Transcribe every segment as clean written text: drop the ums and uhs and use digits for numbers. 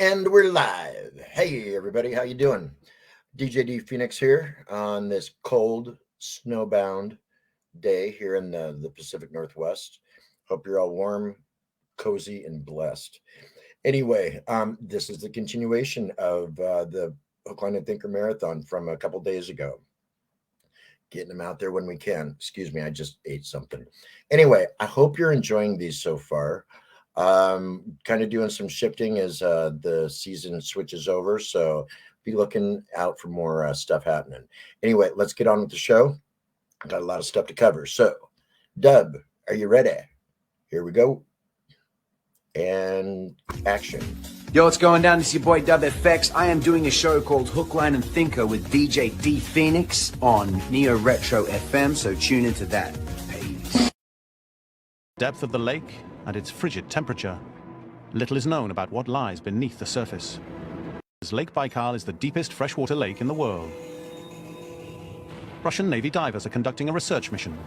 And we're live. Hey everybody, how you doing? DJ D Phoenix here on this cold, snowbound day here in the Pacific Northwest. Hope you're all warm, cozy, and blessed. Anyway, this is the continuation of the Hook, Line, and Thinker Marathon from a couple days ago. Getting them out there when we can. Excuse me, I just ate something. Anyway, I hope you're enjoying these so far. Kind of doing some shifting as the season switches over, so be looking out for more stuff happening. Anyway, let's get on with the show. Got a lot of stuff to cover. So, Dub, are you ready? Here we go. And action. Yo, what's going down? This is your boy Dub FX. I am doing a show called Hook, Line, and Thinker with DJ D Phoenix on Neo Retro FM, so tune into that. Peace. Depth of the lake and its frigid temperature. Little is known about what lies beneath the surface. Lake Baikal is the deepest freshwater lake in the world. Russian Navy divers are conducting a research mission.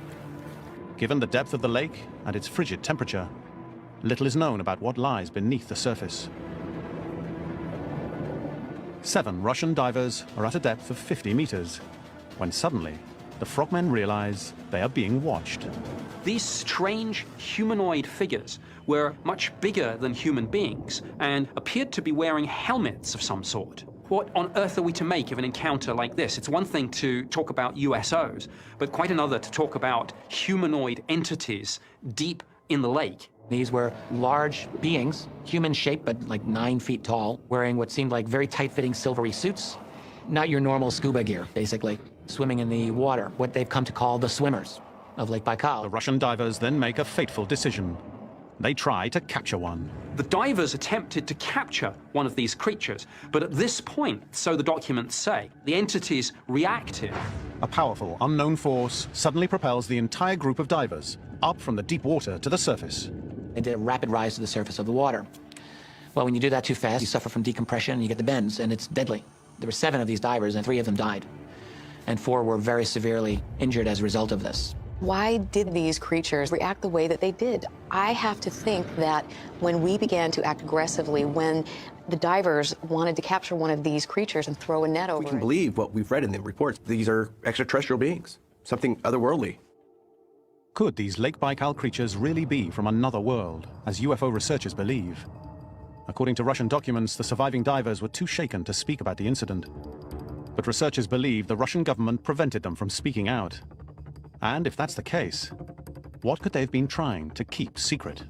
Given the depth of the lake and its frigid temperature, little is known about what lies beneath the surface. 7 Russian divers are at a depth of 50 meters, when suddenly, the frogmen realize they are being watched. These strange humanoid figures were much bigger than human beings and appeared to be wearing helmets of some sort. What on earth are we to make of an encounter like this? It's one thing to talk about USOs, but quite another to talk about humanoid entities deep in the lake. These were large beings, human-shaped but like 9 feet tall, wearing what seemed like very tight-fitting silvery suits. Not your normal scuba gear, basically. Swimming in the water, what they've come to call the swimmers of Lake Baikal. The Russian divers then make a fateful decision. They try to capture one. The divers attempted to capture one of these creatures, but at this point, so the documents say, the entities reacted. A powerful, unknown force suddenly propels the entire group of divers up from the deep water to the surface. They did a rapid rise to the surface of the water. Well, when you do that too fast, you suffer from decompression and you get the bends, and it's deadly. There were 7 of these divers, and 3 of them died. And 4 were very severely injured as a result of this. Why did these creatures react the way that they did? I have to think that when we began to act aggressively, when the divers wanted to capture one of these creatures and throw a net over it. We can believe what we've read in the reports. These are extraterrestrial beings, something otherworldly. Could these Lake Baikal creatures really be from another world, as UFO researchers believe? According to Russian documents, the surviving divers were too shaken to speak about the incident. But researchers believe the Russian government prevented them from speaking out. And if that's the case, what could they have been trying to keep secret?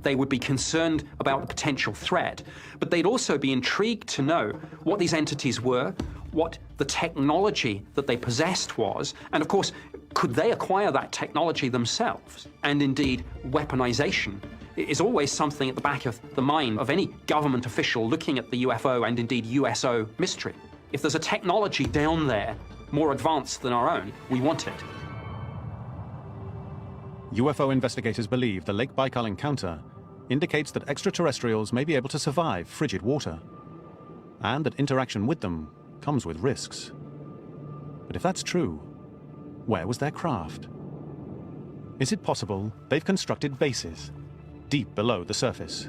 They would be concerned about the potential threat, but they'd also be intrigued to know what these entities were, what the technology that they possessed was, and of course, could they acquire that technology themselves? And indeed, weaponization is always something at the back of the mind of any government official looking at the UFO and indeed USO mystery. If there's a technology down there more advanced than our own, we want it. UFO investigators believe the Lake Baikal encounter indicates that extraterrestrials may be able to survive frigid water, and that interaction with them comes with risks. But if that's true, where was their craft? Is it possible they've constructed bases deep below the surface?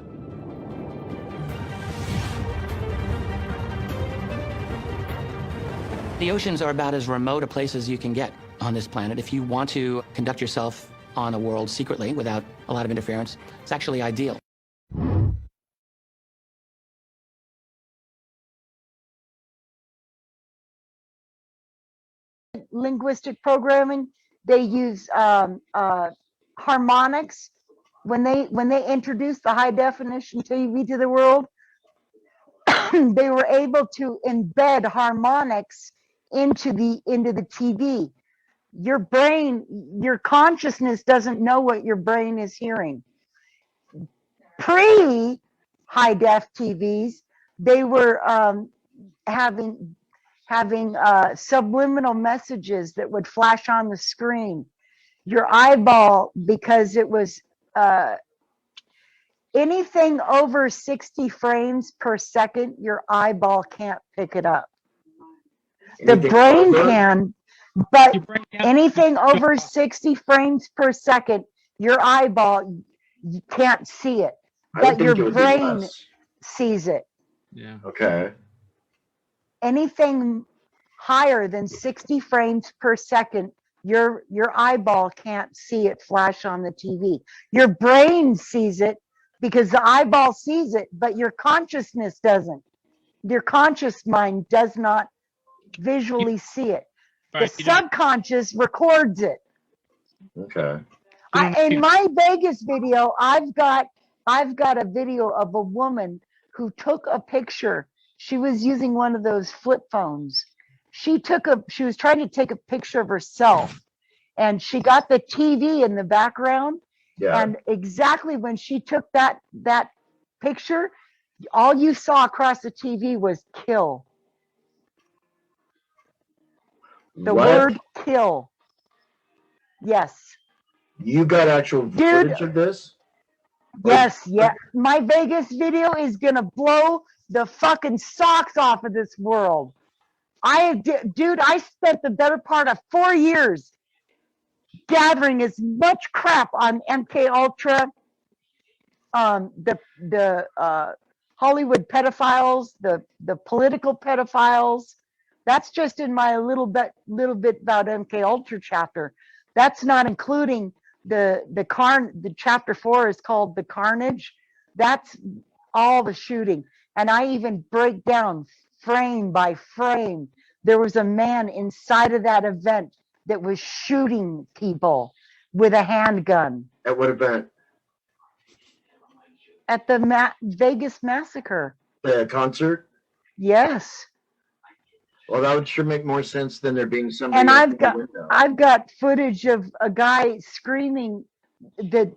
The oceans are about as remote a place as you can get on this planet. If you want to conduct yourself on a world secretly without a lot of interference, it's actually ideal. Linguistic programming, they use harmonics. When they introduced the high definition TV to the world, they were able to embed harmonics into the TV. Your brain, your consciousness doesn't know what your brain is hearing. Pre-high def TVs, they were having subliminal messages that would flash on the screen. Your eyeball, because it was anything over 60 frames per second, your eyeball can't pick it up. The brain can, but anything over 60 frames per second, your eyeball, you can't see it, but your brain sees it. Yeah. Okay. Anything higher than 60 frames per second, your eyeball can't see it flash on the TV. Your brain sees it because the eyeball sees it, but your consciousness doesn't. Your conscious mind does not visually see it. The subconscious records it. Okay. In my Vegas video, I've got a video of a woman who took a picture. She was using one of those flip phones. She was trying to take a picture of herself, and she got the TV in the background. Yeah. And exactly when she took that picture, all you saw across the TV was kill. The What? word kill. Yes. You got actual footage of this? Yes, yeah. My Vegas video is gonna blow the fucking socks off of this world. Dude, I spent the better part of 4 years gathering as much crap on MK Ultra, the Hollywood pedophiles, the political pedophiles. That's just in my little bit about MK Ultra chapter. That's not including the chapter 4 is called The Carnage. That's all the shooting. And I even break down frame by frame. There was a man inside of that event that was shooting people with a handgun. At what event? At the Vegas massacre. The concert? Yes. Well, that would sure make more sense than there being somebody. And at I've got footage of a guy screaming that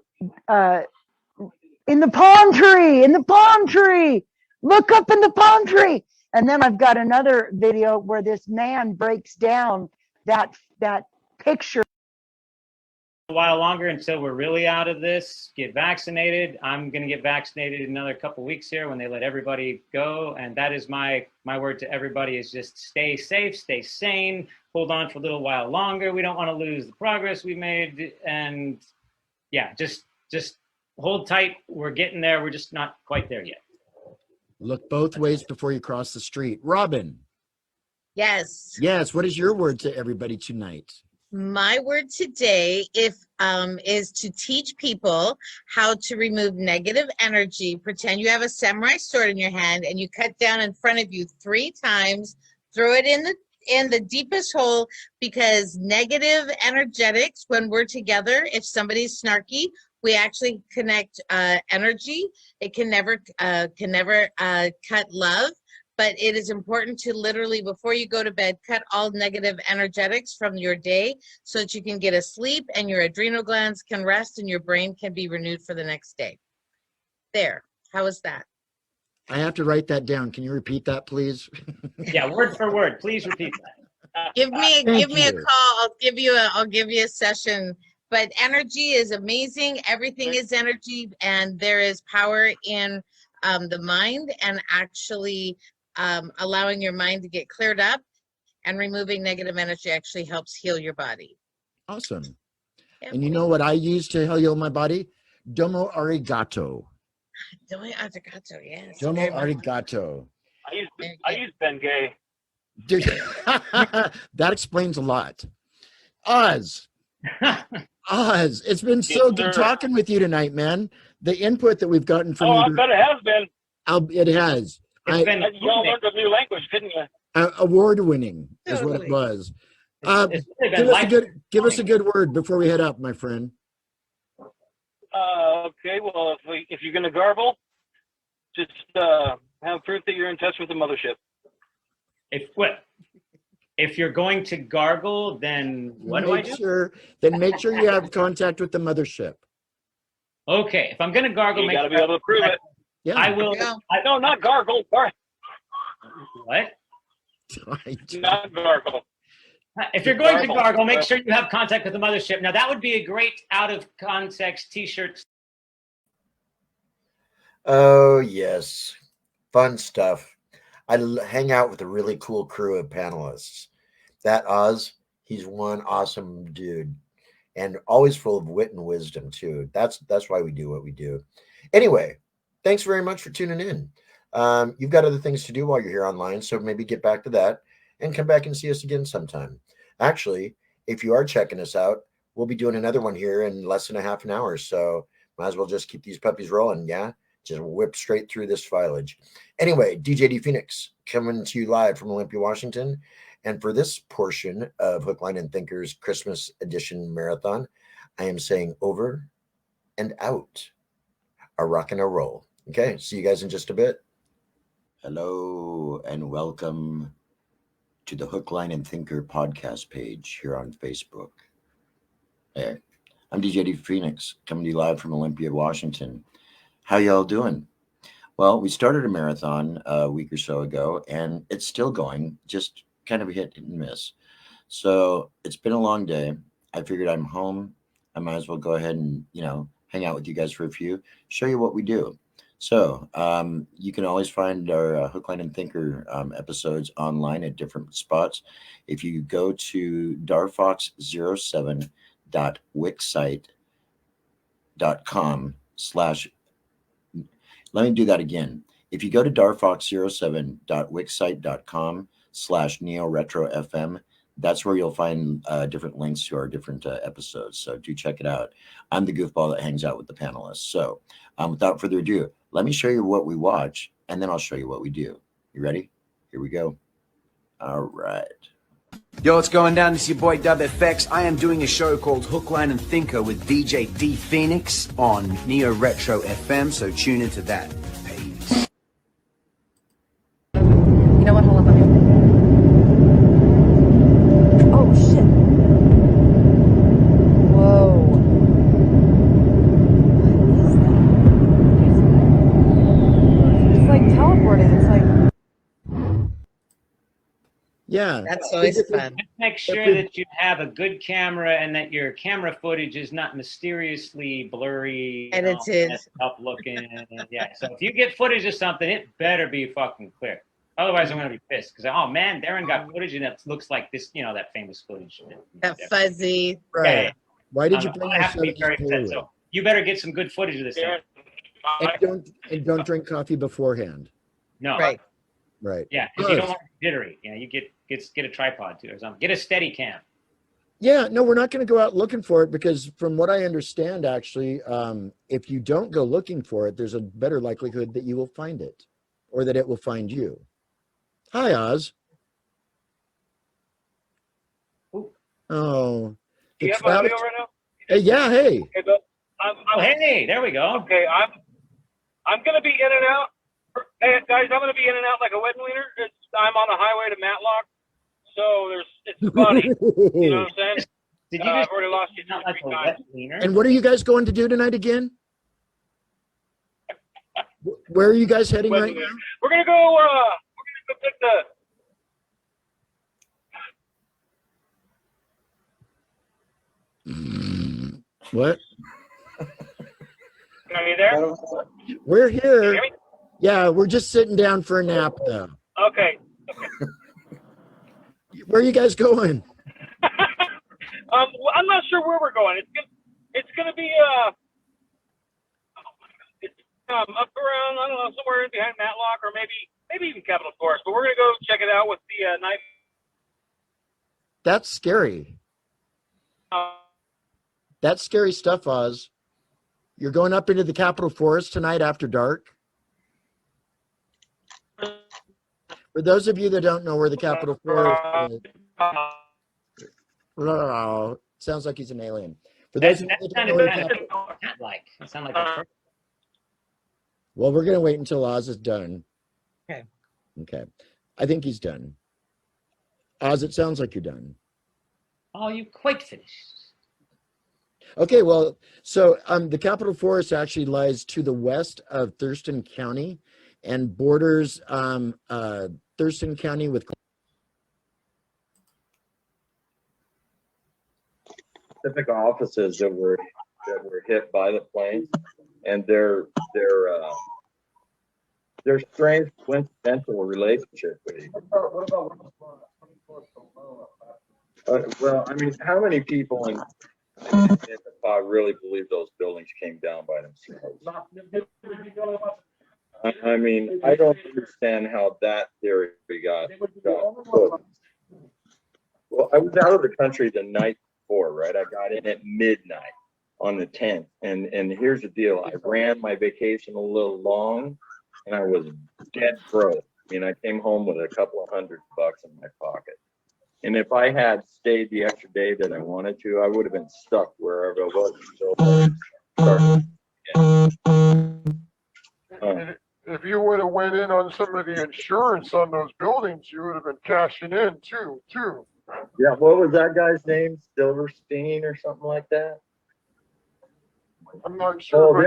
in the palm tree, look up in the palm tree. And then I've got another video where this man breaks down that picture. A while longer until we're really out of this, get vaccinated. I'm going to get vaccinated in another couple weeks here when they let everybody go. And that is my word to everybody is just stay safe, stay sane, hold on for a little while longer. We don't want to lose the progress we made. And yeah, just hold tight. We're getting there. We're just not quite there yet. Look both ways before you cross the street. Robin. Yes. Yes. What is your word to everybody tonight? My word today is to teach people how to remove negative energy. Pretend you have a samurai sword in your hand and you cut down in front of you 3 times, throw it in the deepest hole, because negative energetics, when we're together, if somebody's snarky, we actually connect energy. It can never cut love. But it is important to literally, before you go to bed, cut all negative energetics from your day so that you can get a sleep and your adrenal glands can rest and your brain can be renewed for the next day. There. How is that? I have to write that down. Can you repeat that, please? Yeah, word for word. Please repeat that. Give me a call. I'll give you a session. But energy is amazing. Everything is energy, and there is power in the mind, and actually allowing your mind to get cleared up and removing negative energy actually helps heal your body. Awesome. Yeah. And you know what I use to heal my body? Domo arigato. Domo arigato, yes. Domo arigato. I use Bengay. That explains a lot. Oz. Oz, it's been so good talking with you tonight, man. The input that we've gotten from you. I bet it has been. It has. You all learned a new language, didn't you? Award-winning is what it was. Give us a good word before we head up, my friend. Okay, well, if you're going to gargle, just have proof that you're in touch with the mothership. If you're going to gargle, then what do I do? Then make sure you have contact with the mothership. Okay, if I'm going to gargle, you got to be able to prove it. Yeah. I will. No, not gargle. What? Not gargle. If you're going to gargle, make sure you have contact with the mothership. Now, that would be a great out-of-context T-shirt. Oh, yes. Fun stuff. I hang out with a really cool crew of panelists. That Oz, he's one awesome dude. And always full of wit and wisdom, too. That's why we do what we do. Anyway, thanks very much for tuning in. you've got other things to do while you're here online, so maybe get back to that and come back and see us again sometime. Actually, if you are checking us out, we'll be doing another one here in less than a half an hour, so might as well just keep these puppies rolling. Yeah, just whip straight through this filage. Anyway, DJ D Phoenix coming to you live from Olympia, Washington. And for this portion of Hook, Line, and Thinker's Christmas edition marathon, I am saying over and out. A rock and a roll. Okay, see you guys in just a bit. Hello and welcome to the Hook, Line, and Thinker podcast page here on Facebook. Hey, I'm DJ D Phoenix coming to you live from Olympia, Washington. How y'all doing? Well, we started a marathon a week or so ago, and it's still going, just kind of a hit and miss. So it's been a long day. I figured I'm home. I might as well go ahead and, hang out with you guys for a few, show you what we do. So you can always find our Hook, Line, and Thinker episodes online at different spots. If you go to darfox07.wixsite.com/ let me do that again. If you go to darfox07.wixsite.com/NeoRetroFM, that's where you'll find different links to our different episodes. So do check it out. I'm the goofball that hangs out with the panelists. So without further ado, let me show you what we watch, and then I'll show you what we do. You ready? Here we go. All right. Yo, what's going down? It's your boy WEBB-HILL. I am doing a show called Hook, Line, and Thinker with DJ D Phoenix on Neo Retro FM, so tune into that. Peace. You know what? Hold on. Oh, shit. Whoa. What is that? It's like teleporting. It's like... Yeah. That's always fun. Make sure that you have a good camera and that your camera footage is not mysteriously blurry, Edited. up looking. Yeah. So if you get footage of something, it better be fucking clear. Otherwise, I'm gonna be pissed because man, Darren got footage and it looks like this, that famous footage. That fuzzy. Right. Yeah. Why did you bring I your have to be soda very forward? upset. So you better get some good footage of this. And don't drink coffee beforehand. No. Right. Right. Yeah, because you don't want to be jittery. You get a tripod too or something. Get a steady cam. Yeah, no, we're not going to go out looking for it because from what I understand, actually, if you don't go looking for it, there's a better likelihood that you will find it or that it will find you. Hi, Oz. Ooh. Oh. Do you have my audio right now? Hey, yeah, hey. Okay, but hey, there we go. Okay, I'm going to be in and out. Hey, guys, I'm going to be in and out like a wet cleaner. I'm on the highway to Matlock, so it's funny. You know what I'm saying? Did you I've already lost you not 2 or like 3 a times. wet cleaner? And what are you guys going to do tonight again? Where are you guys heading right now? We're going to go pick the... What? Are you there? We're Can you here. hear me? Yeah, we're just sitting down for a nap, though. Okay. Where are you guys going? Well, I'm not sure where we're going. It's gonna be up around, I don't know, somewhere in behind Matlock or maybe even Capitol Forest. But we're gonna go check it out with the night. That's scary. That's scary stuff, Oz. You're going up into the Capitol Forest tonight after dark? For those of you that don't know where the Capitol Forest is, sounds like he's an alien. For those of you that don't know where the Capitol, It sounded like well, we're going to wait until Oz is done. Okay. Okay. I think he's done. Oz, it sounds like you're done. Oh, you quite finished. Okay, well, so the Capitol Forest actually lies to the west of Thurston County and borders Thurston County with specific offices that were hit by the plane, and their strange coincidental relationship with each other. Well, I mean, how many people in the pod really believe those buildings came down by themselves? I mean, I don't understand how that theory got cooked. Well, I was out of the country the night before, right? I got in at midnight on the 10th. And here's the deal. I ran my vacation a little long and I was dead broke. I mean, I came home with a couple of $100 in my pocket. And if I had stayed the extra day that I wanted to, I would have been stuck wherever I was. If you would have went in on some of the insurance on those buildings, you would have been cashing in too. Yeah, what was that guy's name? Silverstein or something like that? I'm not sure. Oh,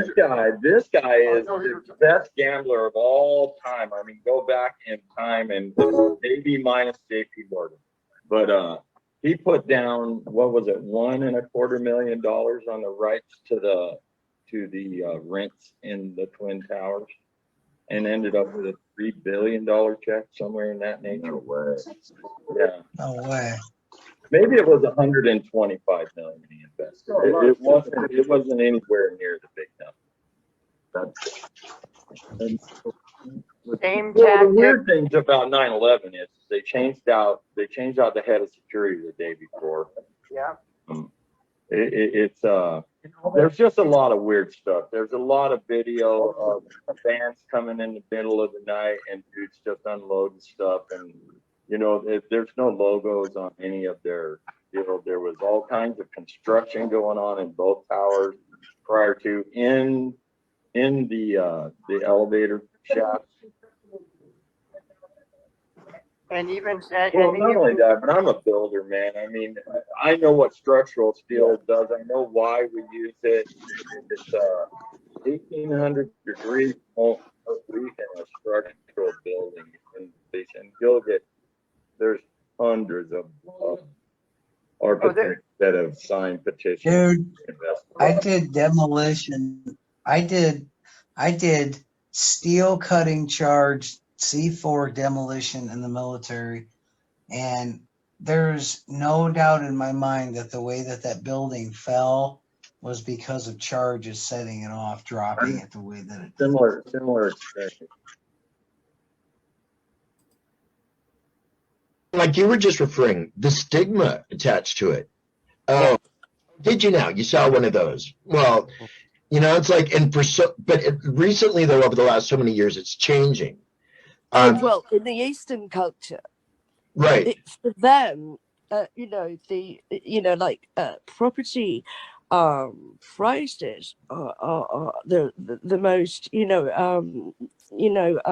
this guy is the best gambler of all time. I mean, go back in time and maybe minus JP Morgan. But he put down, what was it, $1.25 million on the rights to the rents in the Twin Towers, and ended up with a $3 billion check somewhere in that nature. No way. Yeah. No way. Maybe it was 125 million he invested. It wasn't anywhere near the big number. The weird things about 9/11 is they changed out the head of security the day before. Yeah. There's just a lot of weird stuff. There's a lot of video of fans coming in the middle of the night and dudes just unloading stuff. And, you know, there's no logos on any of their, you know, there was all kinds of construction going on in both towers prior to in the elevator shafts. And even Well, not only that, but I'm a builder, man. I mean, I know what structural steel does. I know why we use it. It's 1,800 degrees per week in a structural building, and you'll get, there's hundreds of architects that have signed petitions. Dude, I did demolition. I did steel cutting charge C4 demolition in the military, and there's no doubt in my mind that the way that building fell was because of charges setting it off, dropping it the way that it did. Similar experience. Like you were just referring, the stigma attached to it. Oh, did you now? You saw one of those. Well, you know, it's like, recently though, over the last so many years, it's changing. Well, in the Eastern culture, right? It's for them, property prices are the most,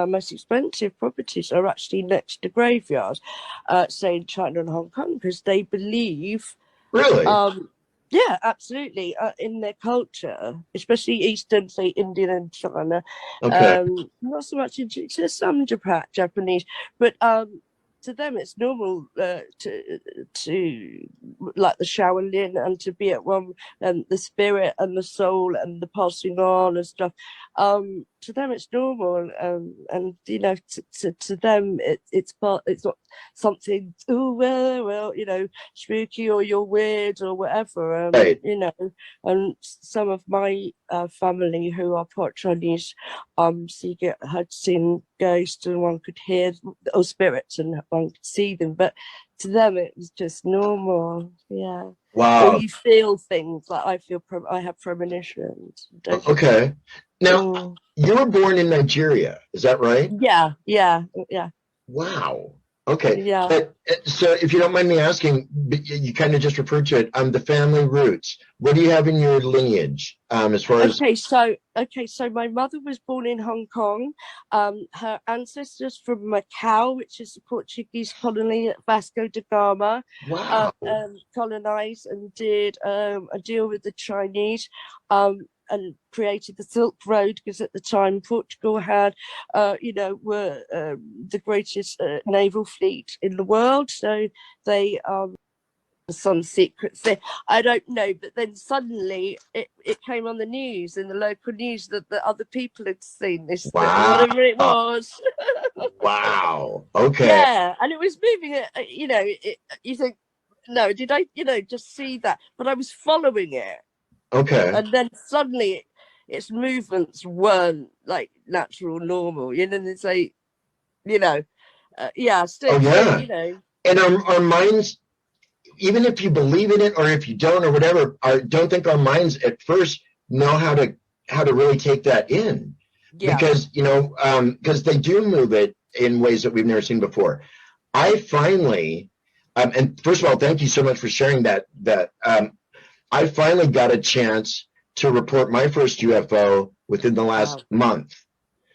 most expensive properties are actually next to graveyards, say in China and Hong Kong, because they believe. Really? Yeah, absolutely. In their culture, especially Eastern, say Indian and China, not so much in some Japanese, but to them it's normal to like the Shaolin and to be at one, and the spirit and the soul and the passing on and stuff. To them it's normal, and you know, to them it's not something spooky or you're weird or whatever. Right. You know, and some of my family who are part Chinese had seen ghosts, and one could hear, or spirits, and one could see them, but to them it was just normal. Yeah. Wow. Or you feel things like I have premonitions. Okay. Now, you were born in Nigeria, is that right? Yeah. Wow. Okay. Yeah. But, so if you don't mind me asking, you kind of just referred to it, the family roots. What do you have in your lineage as far as... So my mother was born in Hong Kong. Her ancestors from Macau, which is a Portuguese colony that Vasco da Gama colonized and did a deal with the Chinese. And created the Silk Road, because at the time Portugal had, were the greatest naval fleet in the world. So they, some secrets there, I don't know. But then suddenly it came on the news, in the local news, that the other people had seen this, whatever it was. Wow. Okay. Yeah, and it was moving it. You think, no, did I, just see that? But I was following it. Okay. And then suddenly its movements weren't like natural, normal. You know, it's like, you know, yeah. Still, Oh yeah. you know, And our minds, even if you believe in it or if you don't or whatever, I don't think our minds at first know how to really take that in. Yeah. Because, you know, because they do move it in ways that we've never seen before. I finally, and first of all, thank you so much for sharing that. I finally got a chance to report my first UFO within the last month.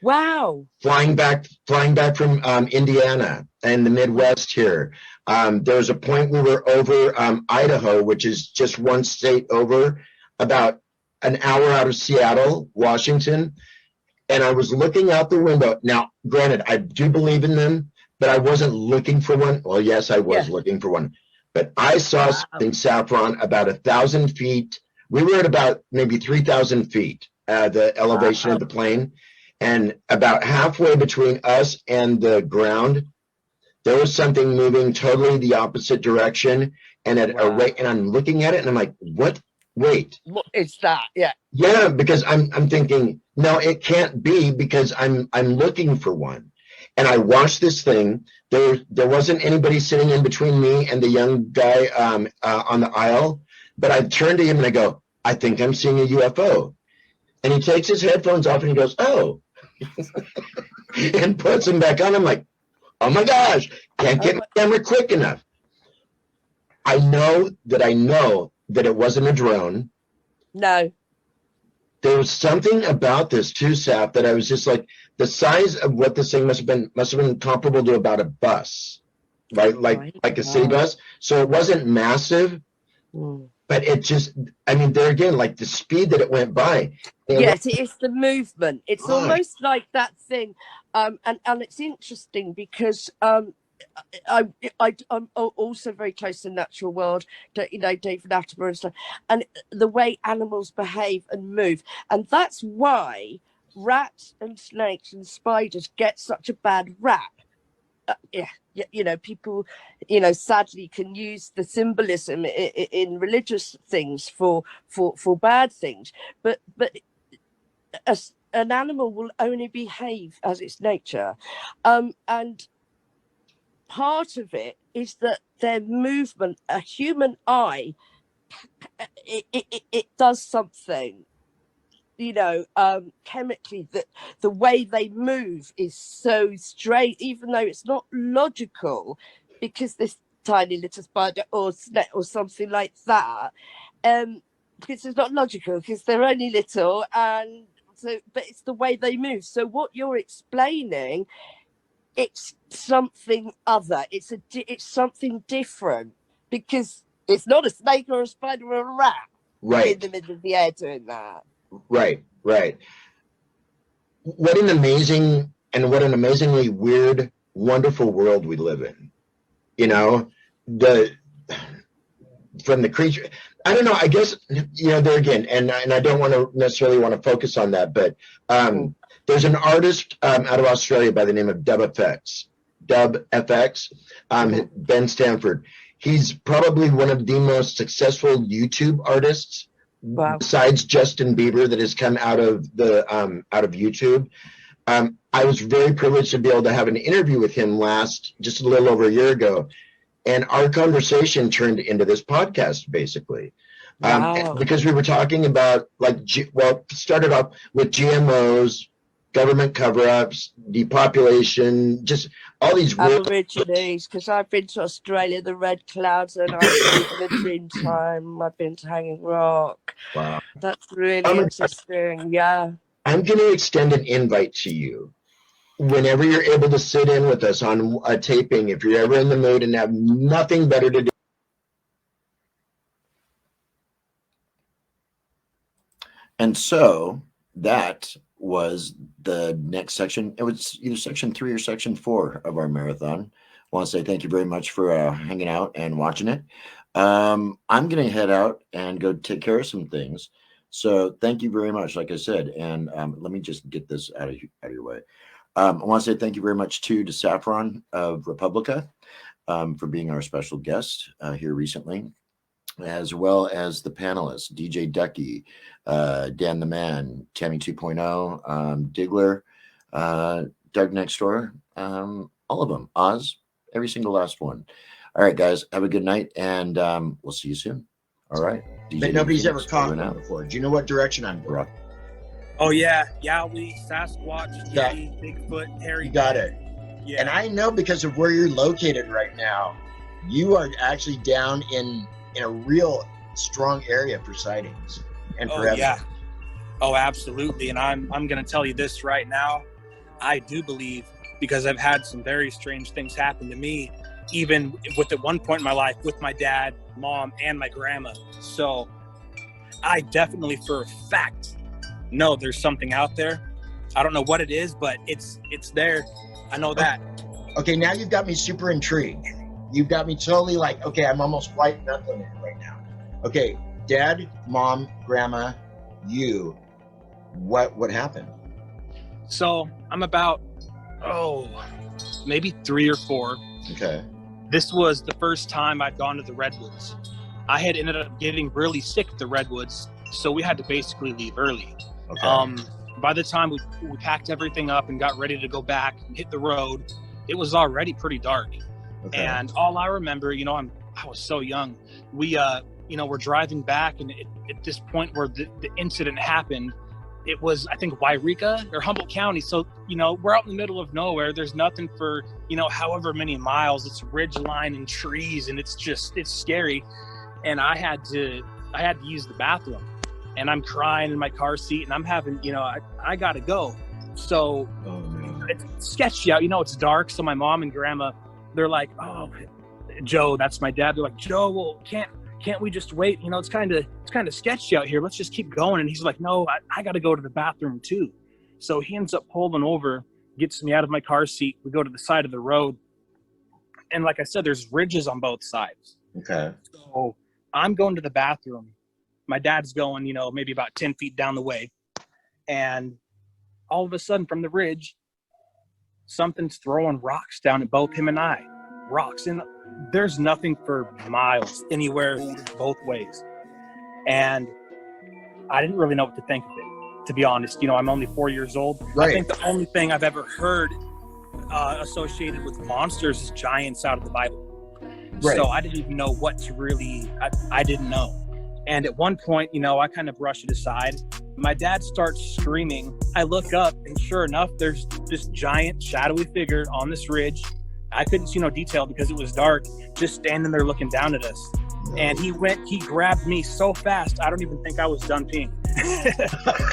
Wow. Flying back from Indiana and the Midwest here. There was a point we were over Idaho, which is just one state over, about an hour out of Seattle, Washington. And I was looking out the window. Now, granted, I do believe in them, but I wasn't looking for one. Well, yes, I was looking for one. But I saw something, Saffron, about 1,000 feet. We were at about maybe 3,000 feet, the elevation of the plane. And about halfway between us and the ground, there was something moving totally the opposite direction. And at a rate, and I'm looking at it and I'm like, what? Wait. What is that? Yeah. Yeah, because I'm thinking, no, it can't be, because I'm looking for one. And I watched this thing. There wasn't anybody sitting in between me and the young guy on the aisle. But I turned to him and I go, I think I'm seeing a UFO. And he takes his headphones off and he goes, oh. And puts them back on. I'm like, oh my gosh, can't get my camera quick enough. I know that it wasn't a drone. No. There was something about this too, Saf, that I was just like, the size of what this thing must have been comparable to about a bus, right? Like a city bus. So it wasn't massive, but it just, I mean, there again, like the speed that it went by. Yes, it is the movement. It's almost like that thing. And it's interesting because I'm also very close to the natural world, you know, David Attenborough and stuff, and the way animals behave and move. And that's why rats and snakes and spiders get such a bad rap. You know, people, you know, sadly can use the symbolism in religious things for bad things. But an animal will only behave as its nature. And part of it is that their movement, a human eye, it does something, you know, chemically, that the way they move is so straight, even though it's not logical, because this tiny little spider or snake or something like that, because it's not logical, because they're only little, and so, but it's the way they move. So what you're explaining, it's something other. It's something different, because it's not a snake or a spider or a rat in the middle of the air doing that. Right. What an amazingly weird, wonderful world we live in. You know, from the creature. I don't know. I guess, you know, there again, and I don't want to necessarily want to focus on that, but there's an artist out of Australia by the name of WEBB-HILL, Ben Stanford. He's probably one of the most successful YouTube artists, besides Justin Bieber, that has come out of YouTube. I was very privileged to be able to have an interview with him just a little over a year ago. And our conversation turned into this podcast, basically. Because we were talking about, started off with GMOs, government cover-ups, depopulation, just all these Aborigines, because I've been to Australia, the Red Clouds, and I've been to the Dreamtime, I've been to Hanging Rock. Wow. That's really interesting, yeah. I'm going to extend an invite to you. Whenever you're able to sit in with us on a taping, if you're ever in the mood and have nothing better to do. And so that was the next section. It was either section 3 or section 4 of our marathon. I want to say thank you very much for hanging out and watching it. I'm going to head out and go take care of some things. So thank you very much, like I said. And let me just get this out of your way. I want to say thank you very much to SAFFRON of REPUBLICA for being our special guest here recently. as well as the panelists, DJ Duckie, Dan the Man, Tammy 2.0, Diggler, Doug Next Door, all of them, Oz, every single last one. All right, guys, have a good night, and we'll see you soon. All right. But nobody's ever caught one before. Do you know what direction I'm going? Oh, yeah. Yowie, Sasquatch, Yeti, Bigfoot, Harry. You got it. Yeah. And I know because of where you're located right now, you are actually down in a real strong area for sightings and for evidence. Yeah. Oh, absolutely. And I'm going to tell you this right now. I do believe, because I've had some very strange things happen to me, even with at one point in my life with my dad, mom, and my grandma. So I definitely for a fact know there's something out there. I don't know what it is, but it's there. I know that. Okay, now you've got me super intrigued. You've got me totally like, okay, I'm almost white knuckling it right now. Okay, dad, mom, grandma, you, what happened? So I'm about, maybe 3 or 4. Okay. This was the first time I'd gone to the Redwoods. I had ended up getting really sick at the Redwoods, so we had to basically leave early. Okay. By the time we packed everything up and got ready to go back and hit the road, it was already pretty dark. Okay. And all I remember, I was so young. We, we're driving back, and at this point where the incident happened, it was, I think, Wairika or Humboldt County. So, we're out in the middle of nowhere. There's nothing for, however many miles. It's ridge line and trees, and it's scary. And I had to use the bathroom, and I'm crying in my car seat, and I'm having, I gotta go. So it's sketchy out, it's dark. So my mom and grandma, they're like, "Oh, Joe," that's my dad. They're like, "Joe, well, can't we just wait? It's kind of sketchy out here. Let's just keep going." And he's like, "No, I got to go to the bathroom too." So he ends up pulling over, gets me out of my car seat. We go to the side of the road. And like I said, there's ridges on both sides. Okay. So I'm going to the bathroom. My dad's going, maybe about 10 feet down the way. And all of a sudden from the ridge, something's throwing rocks down at both him and I. Rocks. And there's nothing for miles anywhere both ways. And I didn't really know what to think of it, to be honest. I'm only 4 years old. Right. I think the only thing I've ever heard associated with monsters is giants out of the Bible. Right. So I didn't even know what to really, I didn't know. And at one point, I kind of brushed it aside. My dad starts screaming. I look up, and sure enough, there's this giant shadowy figure on this ridge. I couldn't see no detail because it was dark, just standing there looking down at us. And he grabbed me so fast, I don't even think I was done peeing.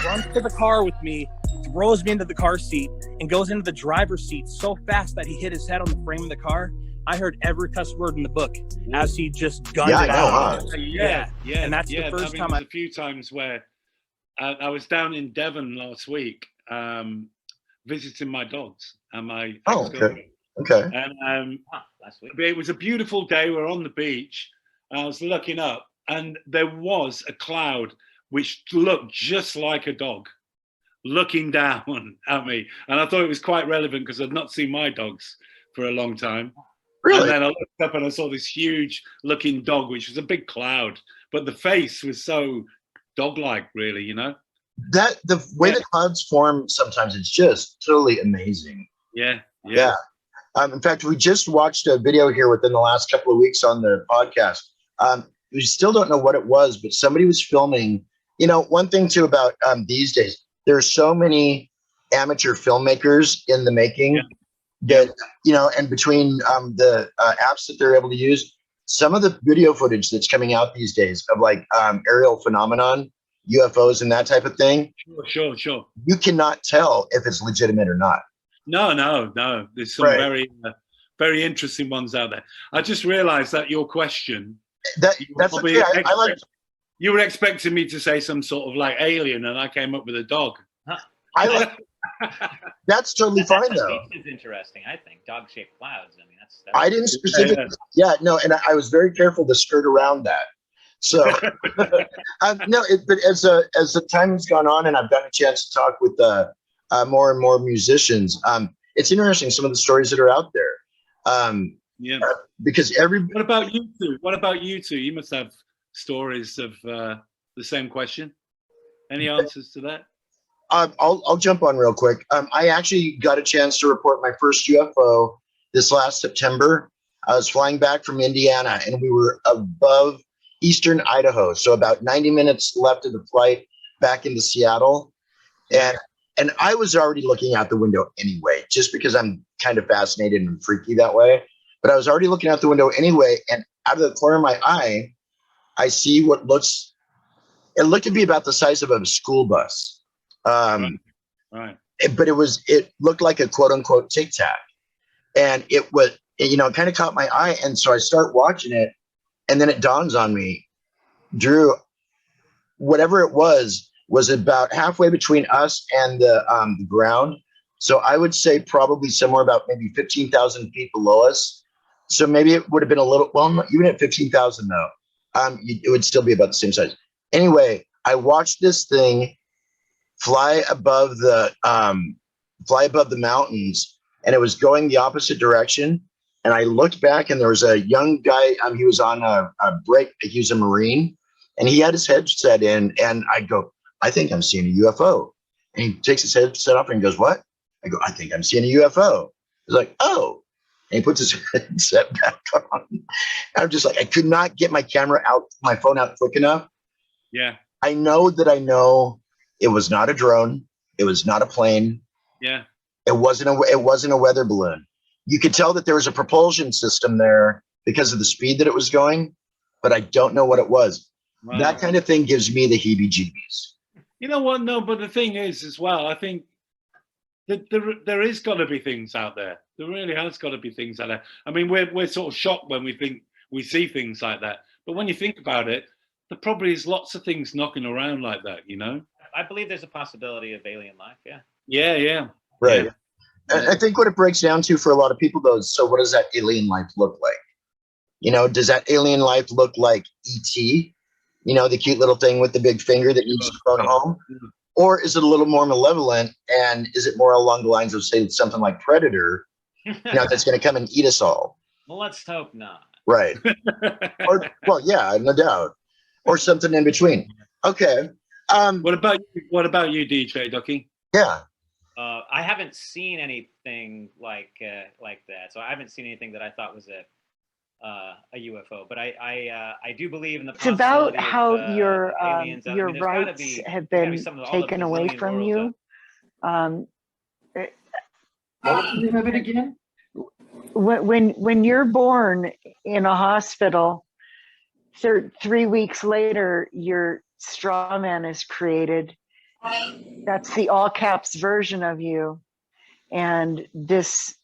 Runs to the car with me, throws me into the car seat, and goes into the driver's seat so fast that he hit his head on the frame of the car. I heard every cuss word in the book as he just gunned it out. Yeah. And that's the first time a few times where I was down in Devon last week visiting my dogs and my okay. And last week. It was a beautiful day. We're on the beach. I was looking up, and there was a cloud which looked just like a dog looking down at me. And I thought it was quite relevant because I'd not seen my dogs for a long time. Really? And then I looked up and I saw this huge looking dog, which was a big cloud, but the face was so dog-like, really, That the way the clouds form, sometimes it's just totally amazing. Yeah. In fact, we just watched a video here within the last couple of weeks on the podcast. We still don't know what it was, but somebody was filming. One thing too about these days, there are so many amateur filmmakers in the making that, and between the apps that they're able to use, some of the video footage that's coming out these days of like aerial phenomenon, UFOs and that type of thing. Sure. You cannot tell if it's legitimate or not. No. There's some very, very interesting ones out there. I just realized that your question, that's okay. I like. You were expecting me to say some sort of like alien, and I came up with a dog. I like. That's totally fine though. Is interesting. I think dog-shaped clouds. I mean, that's I didn't specifically. Yeah, no, and I was very careful to skirt around that. So but as the time's gone on, and I've gotten a chance to talk with more and more musicians, it's interesting some of the stories that are out there. Because What about you two? You must have stories of the same question. Any answers to that? I'll jump on real quick. I actually got a chance to report my first UFO this last September. I was flying back from Indiana, and we were above eastern Idaho, so about 90 minutes left of the flight back into Seattle. And I was already looking out the window anyway, just because I'm kind of fascinated and freaky that way. But I was already looking out the window anyway, and out of the corner of my eye, I see what it looked to be about the size of a school bus. Right. But it looked like a quote unquote Tic Tac. And it kind of caught my eye. And so I start watching it, and then it dawns on me, Drew, whatever it was about halfway between us and the ground. So I would say probably somewhere about maybe 15,000 feet below us. So maybe it would have been a little, well, even at 15,000 though, it would still be about the same size. Anyway, I watched this thing fly above the mountains, and it was going the opposite direction. And I looked back, and there was a young guy. He was on a break. He was a Marine, and he had his headset in. And I go, I think I'm seeing a UFO. And he takes his headset off and goes, what? I go, I think I'm seeing a UFO. He's like, oh. And he puts his headset back on. I'm just like, I could not get my phone out quick enough. Yeah. I know it was not a drone. It was not a plane. Yeah. It wasn't a weather balloon. You could tell that there was a propulsion system there because of the speed that it was going, but I don't know what it was. Wow. That kind of thing gives me the heebie-jeebies. You know what? No, but the thing is as well, I think that there is got to be things out there. There really has got to be things out there. I mean, we're sort of shocked when we see things like that. But when you think about it, there probably is lots of things knocking around like that, you know? I believe there's a possibility of alien life, yeah. Yeah. Right. Yeah. And I think what it breaks down to for a lot of people, though, is so what does that alien life look like? You know, does that alien life look like E.T., you know, the cute little thing with the big finger that needs to go home? Or is it a little more malevolent, and is it more along the lines of, say, something like Predator, that's going to come and eat us all? Well, let's hope not. Right. Well, yeah, no doubt. Or something in between. Okay. What about you, DJ Duckie? Yeah. I haven't seen anything like that. So I haven't seen anything that I thought was a UFO. But I do believe in the It's about possibility how of, your aliens. your rights have been taken away from you. What was the name of it again? When you're born in a hospital, 3 weeks later, your straw man is created. That's the all caps version of you. And this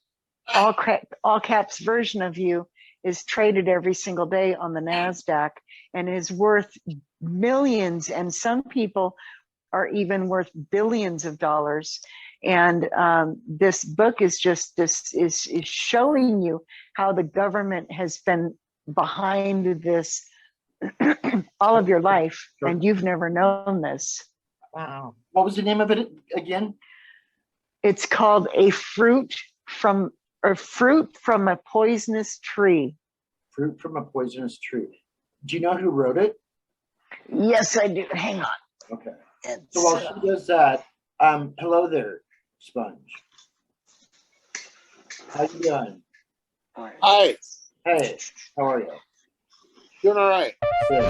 all caps version of you is traded every single day on the NASDAQ and is worth millions. And some people are even worth billions of dollars. And this book is is showing you how the government has been behind this all of your life, and you've never known this. Wow. What was the name of it again? It's called A Fruit from a Poisonous Tree. Fruit from a Poisonous Tree. Do you know who wrote it? Yes, I do. Hang on. Okay. So while she does that, hello there, Sponge. How you doing? Hi. Hey, how are you? Doing all right. Good.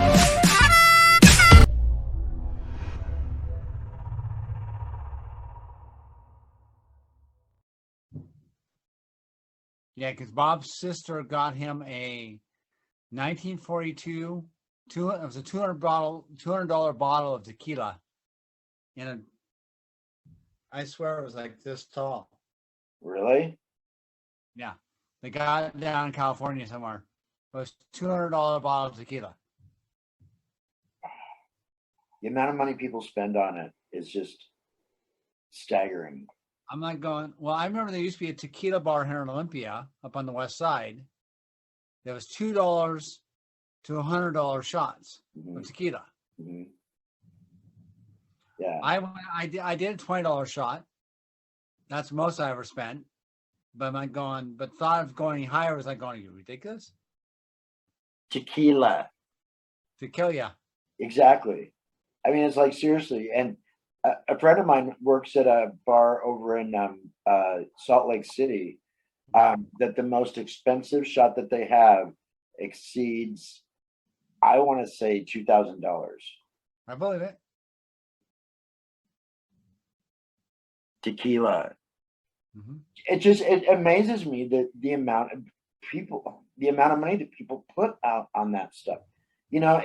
Yeah, because Bob's sister got him a 1942 it was a $200 bottle of tequila. I swear it was like this tall. Really? Yeah, they got it down in California somewhere. It was $200 bottle of tequila. The amount of money people spend on it is just staggering. I'm not going. Well, I remember there used to be a tequila bar here in Olympia up on the west sid. There was $2 to $100 shots of tequila. Mm-hmm. Yeah. I did a $20 shot. That's the most I ever spent. But thought of going higher was like, going, are you ridiculous? Tequila. to kill you. Exactly. I mean, it's like seriously. And a friend of mine works at a bar over in Salt Lake City. That the most expensive shot that they have exceeds, I want to say, $2,000. I believe it. Tequila. It amazes me that the amount of money that people put out on that stuff. You know,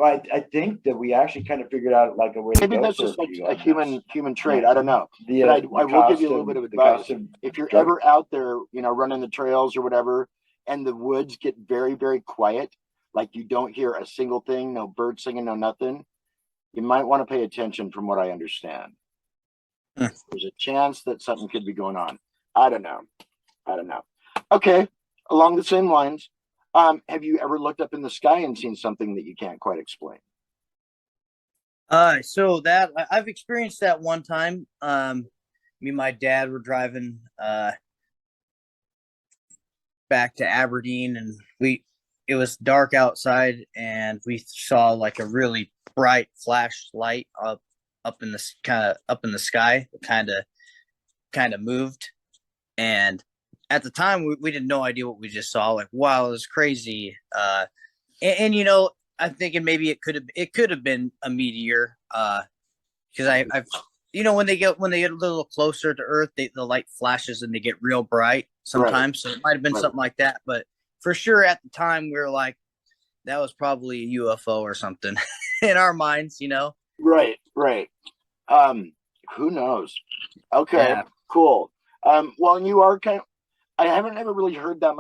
I think that we actually kind of figured out like a way to Maybe go that's for just like you a on human trait. I don't know. But I will give you a little bit of advice. If you're ever out there, you know, running the trails or whatever, and the woods get very, very quiet, like you don't hear a single thing, no bird singing, no nothing, you might want to pay attention from what I understand. There's a chance that something could be going on. I don't know. Okay, along the same lines, have you ever looked up in the sky and seen something that you can't quite explain? So that I've experienced that one time. Me and my dad were driving back to Aberdeen, and it was dark outside, and we saw like a really bright flashlight up in the sky, kind of moved, and at the time we had no idea what we just saw. Like, wow, it was crazy. And you know, I'm thinking maybe it could have been a meteor, because I've you know, when they get a little closer to Earth, the light flashes and they get real bright sometimes. Right. So it might have been something like that, but for sure at the time we were like, that was probably a UFO or something in our minds, you know. Right. Who knows? Okay, yeah. Cool. Well, you are I haven't ever really heard that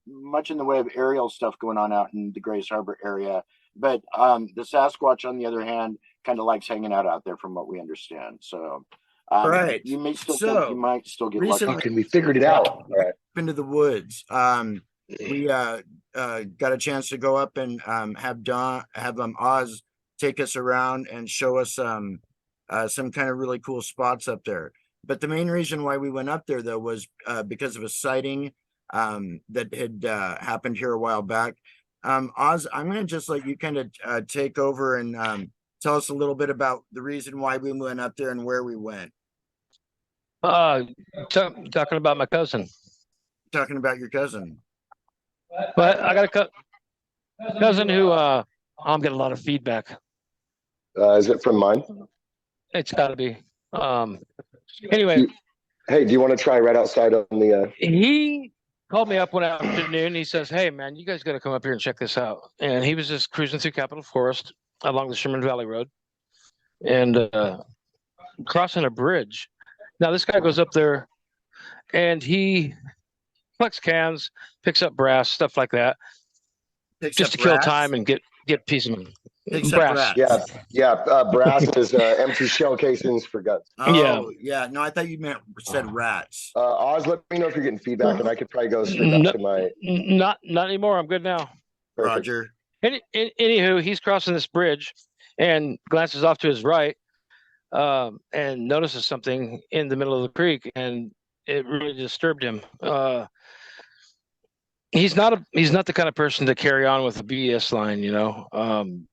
much in the way of aerial stuff going on out in the Grace Harbor area, but the Sasquatch, on the other hand, kind of likes hanging out there, from what we understand. So, right. You might still get recently, lucky. We figured it out. Right. Into the woods. We got a chance to go up and have Oz take us around and show us some kind of really cool spots up there. But the main reason why we went up there, though, was because of a sighting that had happened here a while back. Oz, I'm going to just let you kind of take over and tell us a little bit about the reason why we went up there and where we went. Talking about my cousin. Talking about your cousin. But I got a cousin who I'm getting a lot of feedback. Is it from mine? It's got to be. Anyway. Hey, do you want to try right outside on the... He called me up one afternoon. He says, hey, man, you guys got to come up here and check this out. And he was just cruising through Capitol Forest along the Sherman Valley Road and crossing a bridge. Now, this guy goes up there and he collects cans, picks up brass, stuff like that, just to kill time and get peace of mind. Brass. Yeah. Brass is empty shell casings for guts. Oh, yeah. No, I thought you said rats. Oz, let me know if you're getting feedback, and I could probably go straight back to my. Not anymore. I'm good now. Perfect. Roger. Anywho, he's crossing this bridge and glances off to his right, and notices something in the middle of the creek, and it really disturbed him. He's not the kind of person to carry on with the BS line, you know, and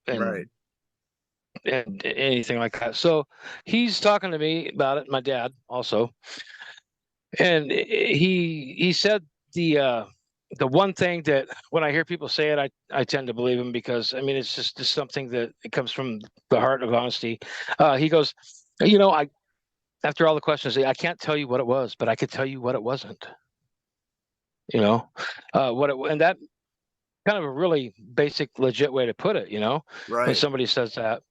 anything like that. So he's talking to me about it, my dad also, and he said the one thing that when I hear people say it, I tend to believe him, because I mean it's just something that it comes from the heart of honesty. He goes, you know, after all the questions, I can't tell you what it was, but I could tell you what it wasn't. You know, and that kind of a really basic, legit way to put it, you know, right. When somebody says that,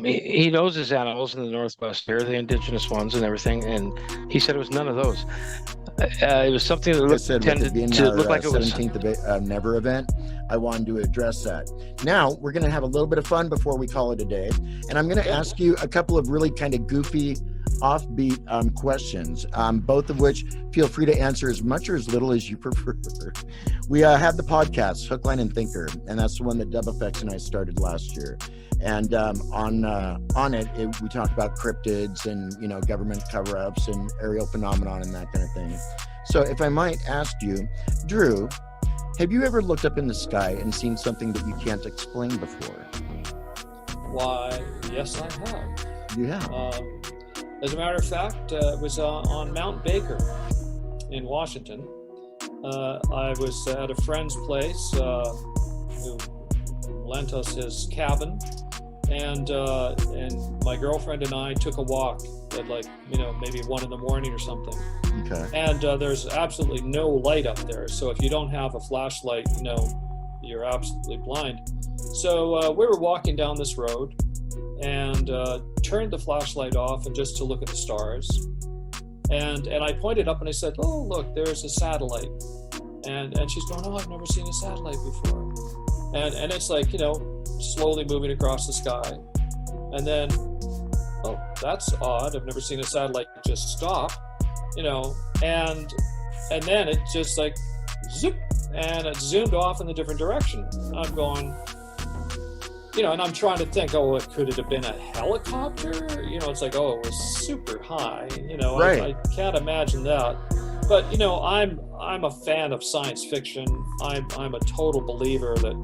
he knows his animals in the Northwest here, the indigenous ones and everything. And he said it was none of those. It was something that tended to look like it was 17th of Never event. I wanted to address that. Now we're going to have a little bit of fun before we call it a day. And I'm going to ask you a couple of really kind of goofy, offbeat questions, both of which feel free to answer as much or as little as you prefer. We have the podcast Hook, Line, and Thinker, and that's the one that WEBB-HILL and I started last year. And on it, we talk about cryptids and, you know, government cover-ups and aerial phenomenon and that kind of thing. So if I might ask you, Drew, Have you ever looked up in the sky and seen something that you can't explain before? Why, yes, I have. You have? As a matter of fact, it was on Mount Baker in Washington. I was at a friend's place who lent us his cabin, and my girlfriend and I took a walk at like, maybe 1 in the morning or something. Okay. And there's absolutely no light up there. So if you don't have a flashlight, you're absolutely blind. So we were walking down this road and turned the flashlight off and just to look at the stars. And I pointed up and I said, "Oh, look, there's a satellite." And she's going, "Oh, I've never seen a satellite before." And it's like, slowly moving across the sky. And then, "Oh, that's odd. I've never seen a satellite just stop." And then it just like zoop, and it zoomed off in a different direction. I'm going, and I'm trying to think, oh, could it have been a helicopter? It's like, oh, it was super high. Right. I can't imagine that. But I'm a fan of science fiction. I'm a total believer that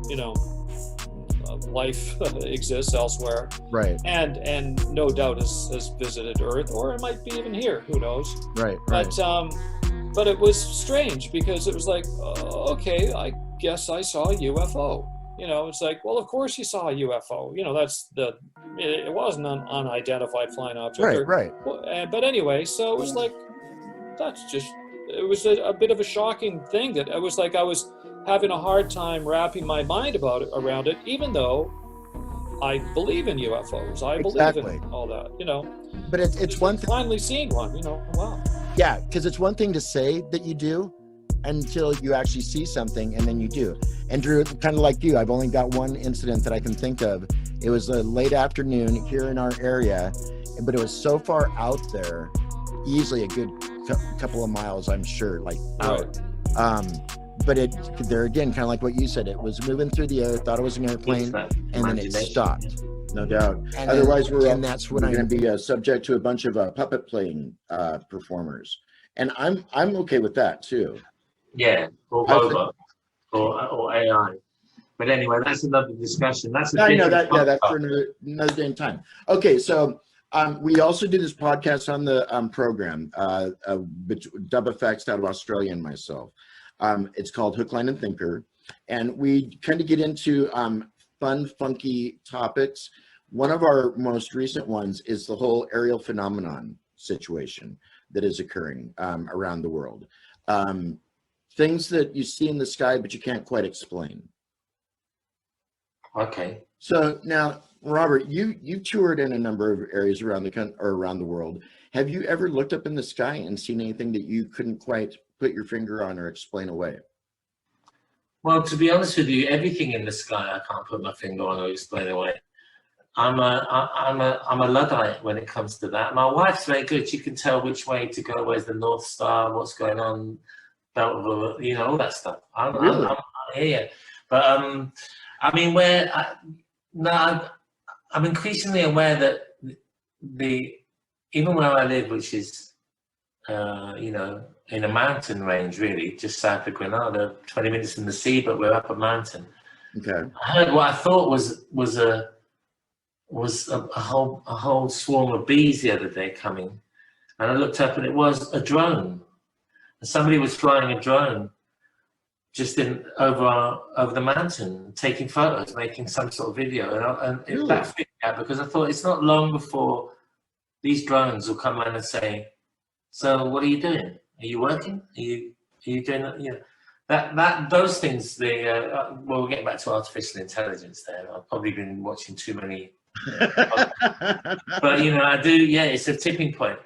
life exists elsewhere. Right. And no doubt has visited Earth, or it might be even here. Who knows? Right. But it was strange because it was like, okay, I guess I saw a UFO. It's like, well, of course you saw a UFO. It wasn't an unidentified flying object. Right. But anyway, so it was like, it was a bit of a shocking thing that it was like I was having a hard time wrapping my mind around it, even though I believe in UFOs. I believe in all that, But it's one thing. Finally seen one, wow. Yeah, because it's one thing to say that you do until you actually see something, and then you do. And Drew, kind of like you, I've only got one incident that I can think of. It was a late afternoon here in our area, but it was so far out there, easily a good couple of miles, I'm sure, like out. But there again, kind of like what you said, it was moving through the air, thought it was an airplane, and then it stopped. No doubt. And Otherwise, that's when we're going to be subject to a bunch of puppet playing performers, and I'm okay with that too. Yeah, or robot, or AI. But anyway, that's another discussion. That's I know that. Yeah, that's for another day and time. Okay, so we also do this podcast on the program, Dub Effects out of Australia and myself. It's called Hook, Line, and Thinker, and we kind of get into fun, funky topics. One of our most recent ones is the whole aerial phenomenon situation that is occurring around the world. Things that you see in the sky, but you can't quite explain. Okay. So now, Robert, you toured in a number of areas around the country or around the world. Have you ever looked up in the sky and seen anything that you couldn't quite put your finger on or explain away? Well, to be honest with you, everything in the sky I can't put my finger on or explain away. I'm a Luddite when it comes to that. My wife's very good. She can tell which way to go. Where's the North Star? What's going on? All that stuff. Yeah. But I mean, I'm increasingly aware that even where I live, which is in a mountain range, really, just south of Grenada, 20 minutes from the sea, but we're up a mountain. Okay. I heard what I thought was a whole swarm of bees the other day coming, and I looked up and it was a drone. And somebody was flying a drone just over the mountain, taking photos, making some sort of video, and Really? That freaked me out because I thought it's not long before these drones will come around and say, "So what are you doing? Are you working? Are you doing that?" Those things. We'll get back to artificial intelligence there. I've probably been watching too many. But I do. Yeah, it's a tipping point.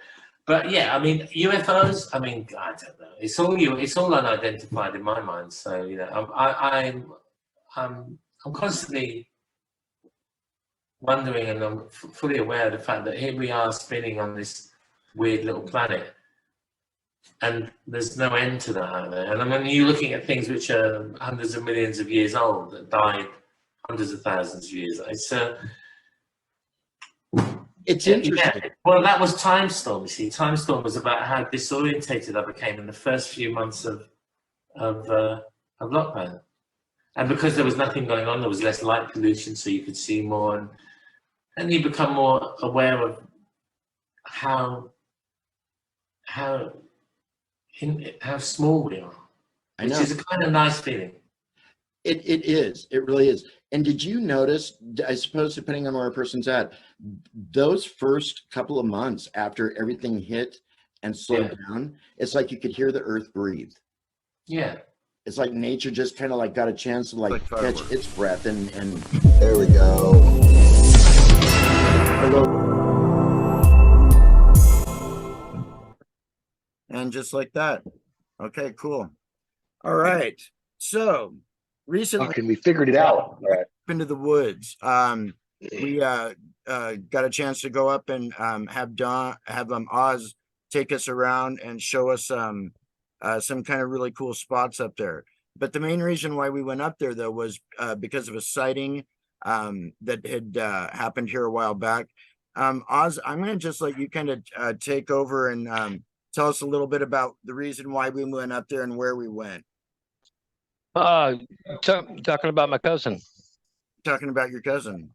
But yeah, I mean UFOs. I mean, I don't know. It's all unidentified in my mind. So I'm constantly wondering, and I'm fully aware of the fact that here we are spinning on this weird little planet, and there's no end to that out there. And I mean, you're looking at things which are hundreds of millions of years old that died hundreds of thousands of years. It's interesting. Yeah. Well, that was Time Storm. You see, Time Storm was about how disorientated I became in the first few months of A lot better. And because there was nothing going on, there was less light pollution, so you could see more, and you become more aware of how small we are, I which know. is a kind of nice feeling. It is. It really is. And did you notice, I suppose, depending on where a person's at, those first couple of months after everything hit and slowed down, it's like you could hear the earth breathe. Yeah. It's like nature just kind of like got a chance to like catch its breath and there we go. And just like that. Okay, cool. All right. So recently we figured it out. Right. Into the woods. We got a chance to go up and have Oz take us around and show us some kind of really cool spots up there. But the main reason why we went up there though was because of a sighting that had happened here a while back. Oz, I'm going to just let you kind of take over and tell us a little bit about the reason why we went up there and where we went. Talking about my cousin. Talking about your cousin.